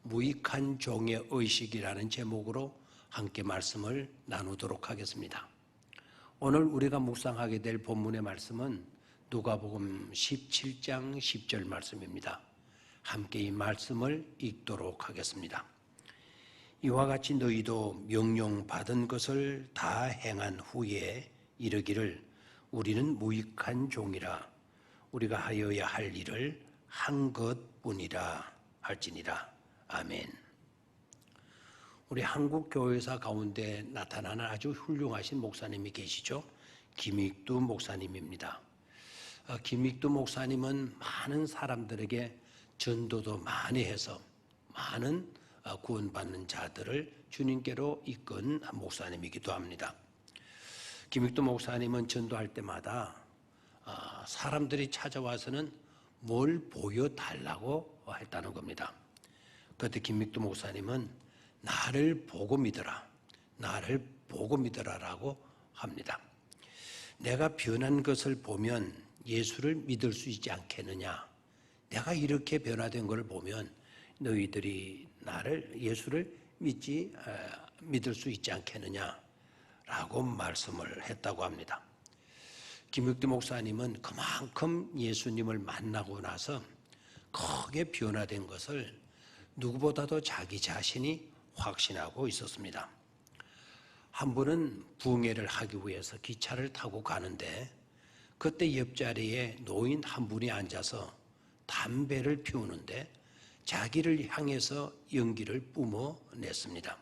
무익한 종의 의식이라는 제목으로 함께 말씀을 나누도록 하겠습니다. 오늘 우리가 묵상하게 될 본문의 말씀은 누가복음 17장 10절 말씀입니다. 함께 이 말씀을 읽도록 하겠습니다. 이와 같이 너희도 명령받은 것을 다 행한 후에 이르기를 우리는 무익한 종이라 우리가 하여야 할 일을 한 것뿐이라 할지니라. 아멘. 우리 한국 교회사 가운데 나타나는 아주 훌륭하신 목사님이 계시죠. 김익두 목사님입니다. 김익두 목사님은 많은 사람들에게 전도도 많이 해서 많은 구원받는 자들을 주님께로 이끈 목사님이기도 합니다. 김익두 목사님은 전도할 때마다 사람들이 찾아와서는 뭘 보여달라고 했다는 겁니다. 그때 김익두 목사님은 나를 보고 믿어라, 나를 보고 믿어라라고 합니다. 내가 변한 것을 보면 예수를 믿을 수 있지 않겠느냐? 내가 이렇게 변화된 것을 보면 너희들이 예수를 믿을 수 있지 않겠느냐라고 말씀을 했다고 합니다. 김익두 목사님은 그만큼 예수님을 만나고 나서 크게 변화된 것을 누구보다도 자기 자신이 확신하고 있었습니다. 한 번은 부흥회를 하기 위해서 기차를 타고 가는데 그때 옆자리에 노인 한 분이 앉아서 담배를 피우는데 자기를 향해서 연기를 뿜어냈습니다.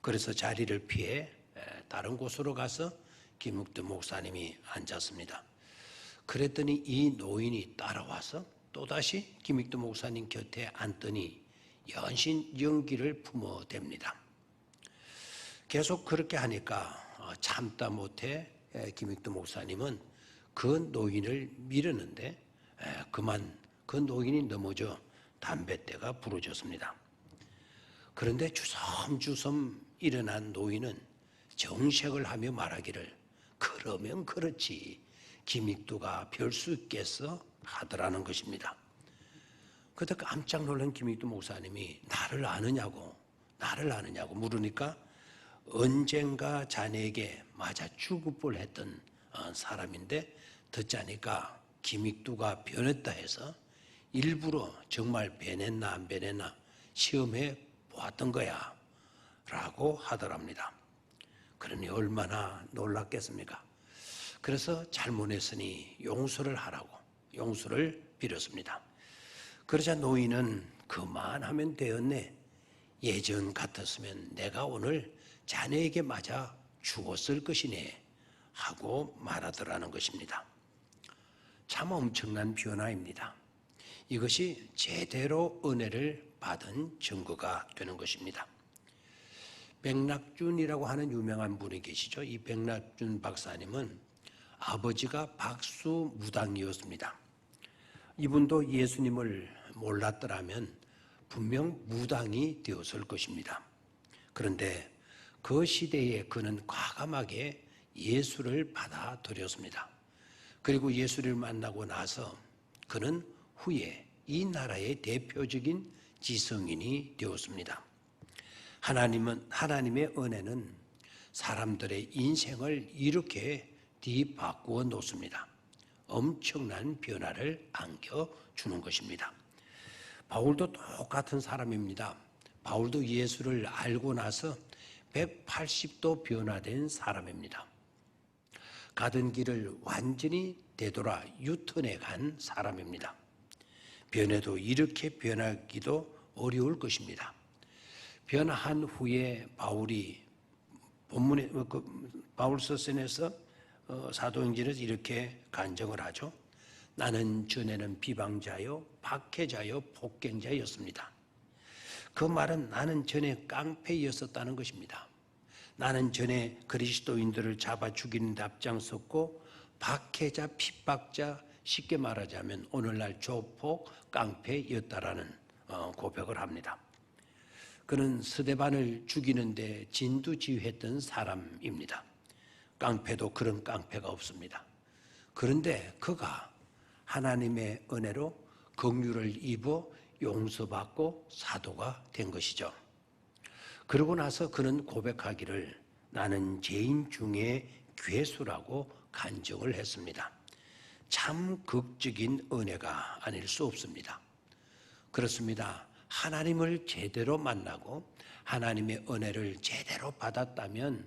그래서 자리를 피해 다른 곳으로 가서 김익두 목사님이 앉았습니다. 그랬더니 이 노인이 따라와서 또다시 김익두 목사님 곁에 앉더니 연신 연기를 품어댑니다. 계속 그렇게 하니까 참다 못해 김익두 목사님은 그 노인을 밀었는데 그만 그 노인이 넘어져 담뱃대가 부러졌습니다. 그런데 주섬주섬 일어난 노인은 정색을 하며 말하기를 그러면 그렇지 김익두가 별 수 있겠어 하더라는 것입니다. 그때 깜짝 놀란 김익두 목사님이 나를 아느냐고 물으니까 언젠가 자네에게 맞아 죽을 뻔했던 사람인데 듣자니까 김익두가 변했다 해서 일부러 정말 변했나 안 변했나 시험해 보았던 거야 라고 하더랍니다. 그러니 얼마나 놀랐겠습니까? 그래서 잘못했으니 용서를 하라고 용서를 빌었습니다. 그러자 노인은 그만하면 되었네. 예전 같았으면 내가 오늘 자네에게 맞아 죽었을 것이네 하고 말하더라는 것입니다. 참 엄청난 변화입니다. 이것이 제대로 은혜를 받은 증거가 되는 것입니다. 백낙준이라고 하는 유명한 분이 계시죠. 이 백낙준 박사님은 아버지가 박수무당이었습니다. 이분도 예수님을 몰랐더라면 분명 무당이 되었을 것입니다. 그런데 그 시대에 그는 과감하게 예수를 받아들였습니다. 그리고 예수를 만나고 나서 그는 후에 이 나라의 대표적인 지성인이 되었습니다. 하나님의 은혜는 사람들의 인생을 이렇게 뒤바꾸어 놓습니다. 엄청난 변화를 안겨주는 것입니다. 바울도 똑같은 사람입니다. 바울도 예수를 알고 나서 180도 변화된 사람입니다. 가던 길을 완전히 되돌아 유턴해 간 사람입니다. 변해도 이렇게 변하기도 어려울 것입니다. 변화한 후에 바울이 본문에 바울서신에서 사도행전에서 이렇게 간증을 하죠. 나는 전에는 비방자요 박해자요 폭행자였습니다. 그 말은 나는 전에 깡패였었다는 것입니다. 나는 전에 그리스도인들을 잡아 죽이는 데 앞장섰고 박해자 핍박자 쉽게 말하자면 오늘날 조폭 깡패였다라는 고백을 합니다. 그는 스데반을 죽이는데 진두지휘했던 사람입니다. 깡패도 그런 깡패가 없습니다. 그런데 그가 하나님의 은혜로 긍휼을 입어 용서받고 사도가 된 것이죠. 그러고 나서 그는 고백하기를 나는 죄인 중에 괴수라고 간증을 했습니다. 참 극적인 은혜가 아닐 수 없습니다. 그렇습니다. 하나님을 제대로 만나고 하나님의 은혜를 제대로 받았다면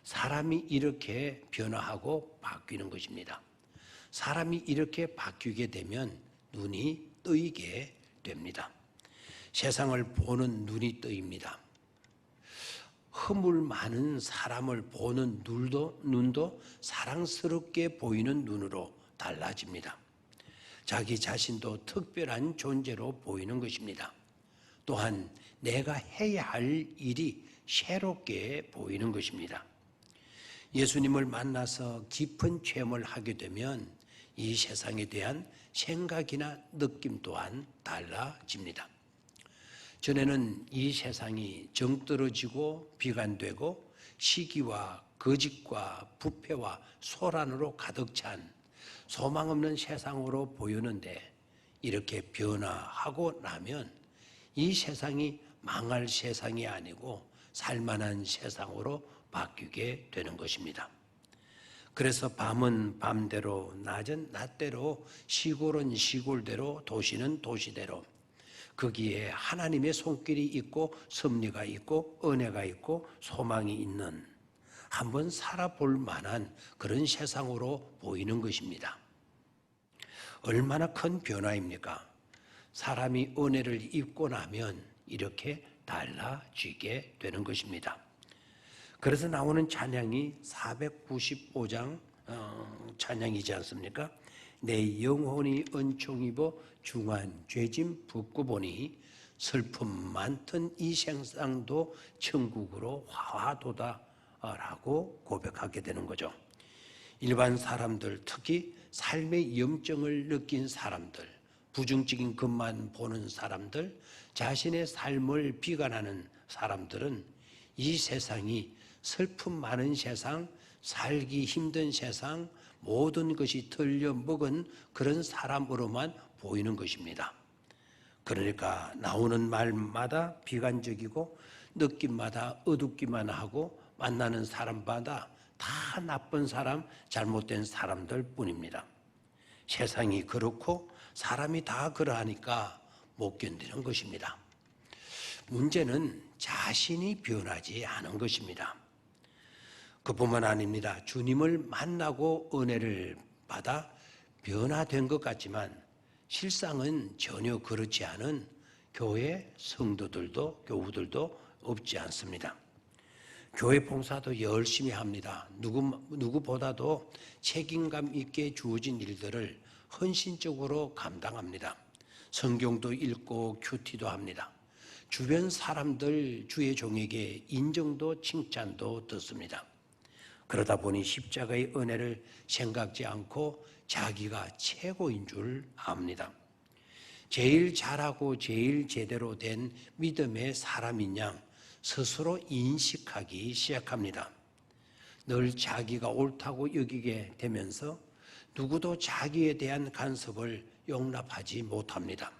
사람이 이렇게 변화하고 바뀌는 것입니다. 사람이 이렇게 바뀌게 되면 눈이 뜨이게 됩니다. 세상을 보는 눈이 뜨입니다. 허물 많은 사람을 보는 눈도 사랑스럽게 보이는 눈으로 달라집니다. 자기 자신도 특별한 존재로 보이는 것입니다. 또한 내가 해야 할 일이 새롭게 보이는 것입니다. 예수님을 만나서 깊은 체험을 하게 되면 이 세상에 대한 생각이나 느낌 또한 달라집니다. 전에는 이 세상이 정떨어지고 비관되고 시기와 거짓과 부패와 소란으로 가득 찬 소망 없는 세상으로 보였는데 이렇게 변화하고 나면 이 세상이 망할 세상이 아니고 살만한 세상으로 바뀌게 되는 것입니다. 그래서 밤은 밤대로, 낮은 낮대로, 시골은 시골대로, 도시는 도시대로 거기에 하나님의 손길이 있고 섭리가 있고 은혜가 있고 소망이 있는 한번 살아볼 만한 그런 세상으로 보이는 것입니다. 얼마나 큰 변화입니까? 사람이 은혜를 입고 나면 이렇게 달라지게 되는 것입니다. 그래서 나오는 찬양이 495장 찬양이지 않습니까? 내 영혼이 은총 입어 중한 죄짐 붓고 보니 슬픔 많던 이 생상도 천국으로 화도다 라고 고백하게 되는 거죠. 일반 사람들, 특히 삶의 염증을 느낀 사람들, 부정적인 것만 보는 사람들, 자신의 삶을 비관하는 사람들은 이 세상이 슬픔 많은 세상, 살기 힘든 세상, 모든 것이 틀려먹은 그런 사람으로만 보이는 것입니다. 그러니까 나오는 말마다 비관적이고 느낌마다 어둡기만 하고 만나는 사람마다 다 나쁜 사람, 잘못된 사람들 뿐입니다. 세상이 그렇고 사람이 다 그러하니까 못 견디는 것입니다. 문제는 자신이 변하지 않은 것입니다. 그뿐만 아닙니다. 주님을 만나고 은혜를 받아 변화된 것 같지만 실상은 전혀 그렇지 않은 교회 성도들도 교우들도 없지 않습니다. 교회 봉사도 열심히 합니다. 누구보다도 책임감 있게 주어진 일들을 헌신적으로 감당합니다. 성경도 읽고 큐티도 합니다. 주변 사람들 주의 종에게 인정도 칭찬도 듣습니다. 그러다 보니 십자가의 은혜를 생각지 않고 자기가 최고인 줄 압니다. 제일 잘하고 제일 제대로 된 믿음의 사람인 양 스스로 인식하기 시작합니다. 늘 자기가 옳다고 여기게 되면서 누구도 자기에 대한 간섭을 용납하지 못합니다.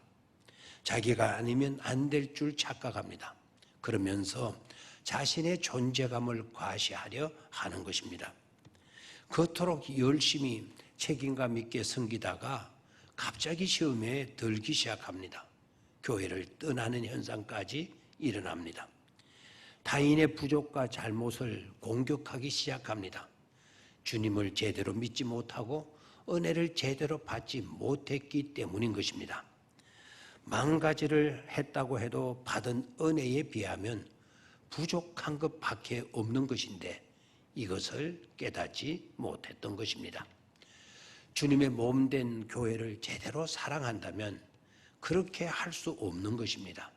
자기가 아니면 안 될 줄 착각합니다. 그러면서 자신의 존재감을 과시하려 하는 것입니다. 그토록 열심히 책임감 있게 섬기다가 갑자기 시험에 들기 시작합니다. 교회를 떠나는 현상까지 일어납니다. 타인의 부족과 잘못을 공격하기 시작합니다. 주님을 제대로 믿지 못하고 은혜를 제대로 받지 못했기 때문인 것입니다. 망가지를 했다고 해도 받은 은혜에 비하면 부족한 것밖에 없는 것인데 이것을 깨닫지 못했던 것입니다. 주님의 몸된 교회를 제대로 사랑한다면 그렇게 할 수 없는 것입니다.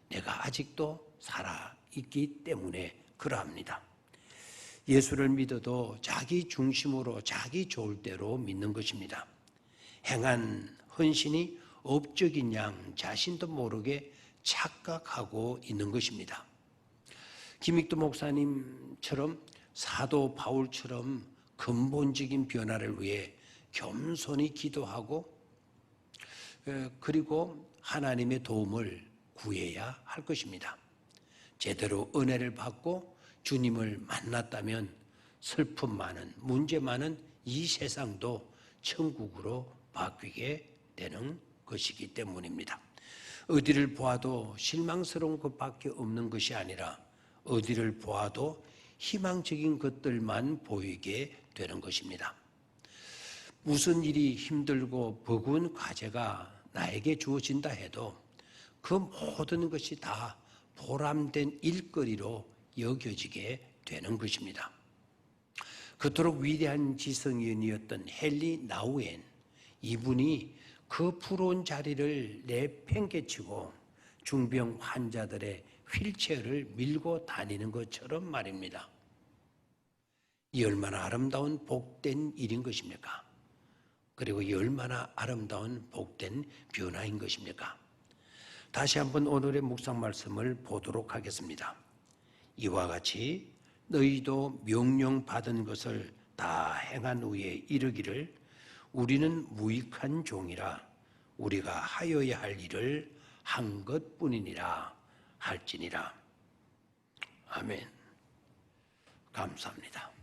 내가 아직도 살아있기 때문에 그러합니다. 예수를 믿어도 자기 중심으로 자기 좋을 대로 믿는 것입니다. 행한 헌신이 업적인 양 자신도 모르게 착각하고 있는 것입니다. 김익도 목사님처럼 사도 바울처럼 근본적인 변화를 위해 겸손히 기도하고 그리고 하나님의 도움을 구해야 할 것입니다. 제대로 은혜를 받고 주님을 만났다면 슬픔 많은, 문제 많은 이 세상도 천국으로 바뀌게 되는 것이기 때문입니다. 어디를 보아도 실망스러운 것밖에 없는 것이 아니라 어디를 보아도 희망적인 것들만 보이게 되는 것입니다. 무슨 일이 힘들고 버거운 과제가 나에게 주어진다 해도 그 모든 것이 다 보람된 일거리로 여겨지게 되는 것입니다. 그토록 위대한 지성인이었던 헨리 나우엔, 이분이 그 부러운 자리를 내팽개치고 중병 환자들의 휠체어를 밀고 다니는 것처럼 말입니다. 이 얼마나 아름다운 복된 일인 것입니까? 그리고 이 얼마나 아름다운 복된 변화인 것입니까? 다시 한번 오늘의 묵상 말씀을 보도록 하겠습니다. 이와 같이 너희도 명령받은 것을 다 행한 후에 이르기를 우리는 무익한 종이라 우리가 하여야 할 일을 한 것뿐이니라 할지니라. 아멘. 감사합니다.